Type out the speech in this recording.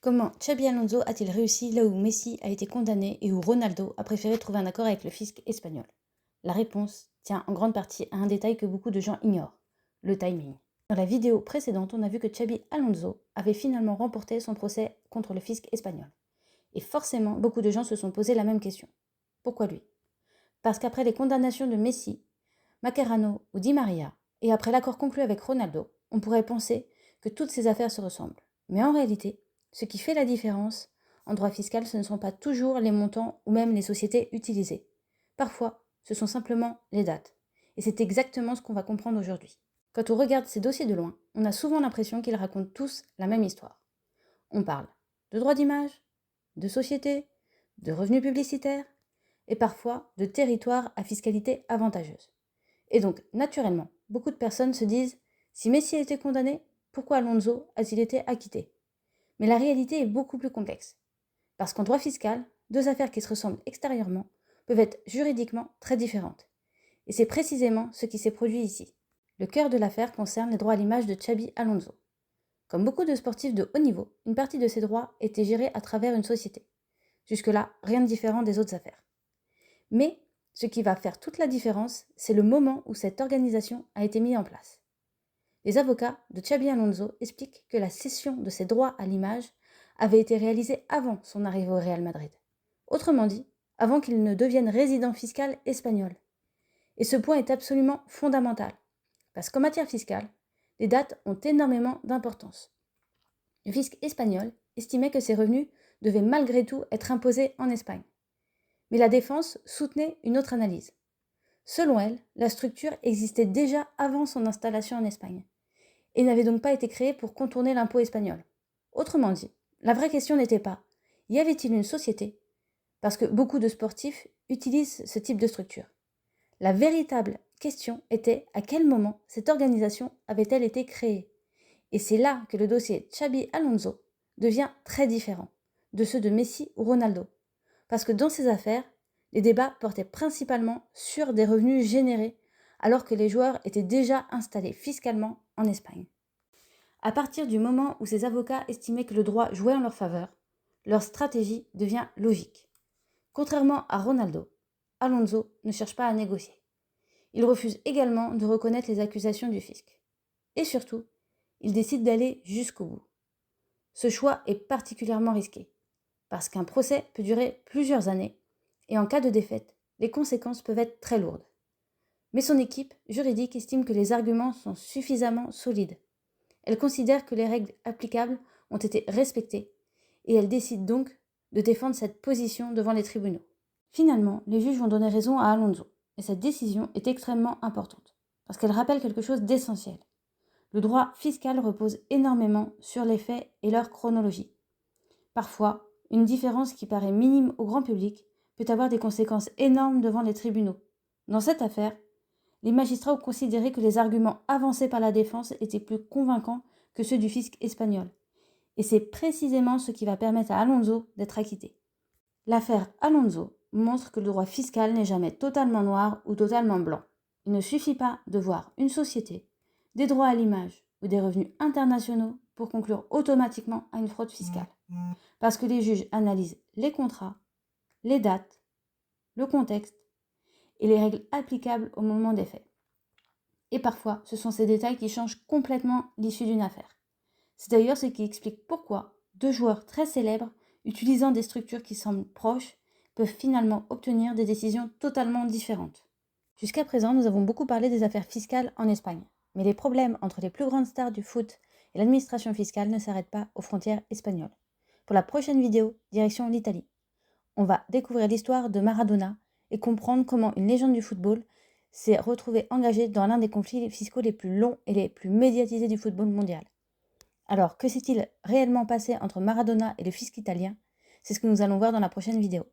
Comment Xabi Alonso a-t-il réussi là où Messi a été condamné et où Ronaldo a préféré trouver un accord avec le fisc espagnol? La réponse tient en grande partie à un détail que beaucoup de gens ignorent, le timing. Dans la vidéo précédente, on a vu que Xabi Alonso avait finalement remporté son procès contre le fisc espagnol. Et forcément, beaucoup de gens se sont posé la même question. Pourquoi lui? Parce qu'après les condamnations de Messi, Macherano ou Di Maria, et après l'accord conclu avec Ronaldo, on pourrait penser que toutes ces affaires se ressemblent. Mais en réalité, ce qui fait la différence en droit fiscal, ce ne sont pas toujours les montants ou même les sociétés utilisées. Parfois, ce sont simplement les dates. Et c'est exactement ce qu'on va comprendre aujourd'hui. Quand on regarde ces dossiers de loin, on a souvent l'impression qu'ils racontent tous la même histoire. On parle de droit d'image, de société, de revenus publicitaires, et parfois de territoires à fiscalité avantageuse. Et donc, naturellement, beaucoup de personnes se disent « Si Messi a été condamné, pourquoi Alonso a-t-il été acquitté ?» Mais la réalité est beaucoup plus complexe. Parce qu'en droit fiscal, deux affaires qui se ressemblent extérieurement peuvent être juridiquement très différentes. Et c'est précisément ce qui s'est produit ici. Le cœur de l'affaire concerne les droits à l'image de Xabi Alonso. Comme beaucoup de sportifs de haut niveau, une partie de ces droits était gérée à travers une société. Jusque-là, rien de différent des autres affaires. Mais ce qui va faire toute la différence, c'est le moment où cette organisation a été mise en place. Les avocats de Xabi Alonso expliquent que la cession de ses droits à l'image avait été réalisée avant son arrivée au Real Madrid. Autrement dit, avant qu'il ne devienne résident fiscal espagnol. Et ce point est absolument fondamental, parce qu'en matière fiscale, les dates ont énormément d'importance. Le fisc espagnol estimait que ces revenus devaient malgré tout être imposés en Espagne. Mais la défense soutenait une autre analyse. Selon elle, la structure existait déjà avant son installation en Espagne et n'avait donc pas été créée pour contourner l'impôt espagnol. Autrement dit, la vraie question n'était pas « y avait-il une société ?» parce que beaucoup de sportifs utilisent ce type de structure. La véritable question était à quel moment cette organisation avait-elle été créée? Et c'est là que le dossier Xabi Alonso devient très différent de ceux de Messi ou Ronaldo. Parce que dans ces affaires, les débats portaient principalement sur des revenus générés, alors que les joueurs étaient déjà installés fiscalement en Espagne. À partir du moment où ces avocats estimaient que le droit jouait en leur faveur, leur stratégie devient logique. Contrairement à Ronaldo, Alonso ne cherche pas à négocier. Il refuse également de reconnaître les accusations du fisc. Et surtout, il décide d'aller jusqu'au bout. Ce choix est particulièrement risqué, parce qu'un procès peut durer plusieurs années, et en cas de défaite, les conséquences peuvent être très lourdes. Mais son équipe juridique estime que les arguments sont suffisamment solides. Elle considère que les règles applicables ont été respectées, et elle décide donc de défendre cette position devant les tribunaux. Finalement, les juges vont donner raison à Alonso, et cette décision est extrêmement importante, parce qu'elle rappelle quelque chose d'essentiel. Le droit fiscal repose énormément sur les faits et leur chronologie. Parfois, une différence qui paraît minime au grand public peut avoir des conséquences énormes devant les tribunaux. Dans cette affaire, les magistrats ont considéré que les arguments avancés par la défense étaient plus convaincants que ceux du fisc espagnol. Et c'est précisément ce qui va permettre à Alonso d'être acquitté. L'affaire Alonso montre que le droit fiscal n'est jamais totalement noir ou totalement blanc. Il ne suffit pas de voir une société, des droits à l'image ou des revenus internationaux pour conclure automatiquement à une fraude fiscale. Parce que les juges analysent les contrats, les dates, le contexte et les règles applicables au moment des faits. Et parfois, ce sont ces détails qui changent complètement l'issue d'une affaire. C'est d'ailleurs ce qui explique pourquoi deux joueurs très célèbres, utilisant des structures qui semblent proches, peuvent finalement obtenir des décisions totalement différentes. Jusqu'à présent, nous avons beaucoup parlé des affaires fiscales en Espagne. Mais les problèmes entre les plus grandes stars du foot et l'administration fiscale ne s'arrêtent pas aux frontières espagnoles. Pour la prochaine vidéo, direction l'Italie. On va découvrir l'histoire de Maradona et comprendre comment une légende du football s'est retrouvée engagée dans l'un des conflits fiscaux les plus longs et les plus médiatisés du football mondial. Alors, que s'est-il réellement passé entre Maradona et le fisc italien? C'est ce que nous allons voir dans la prochaine vidéo.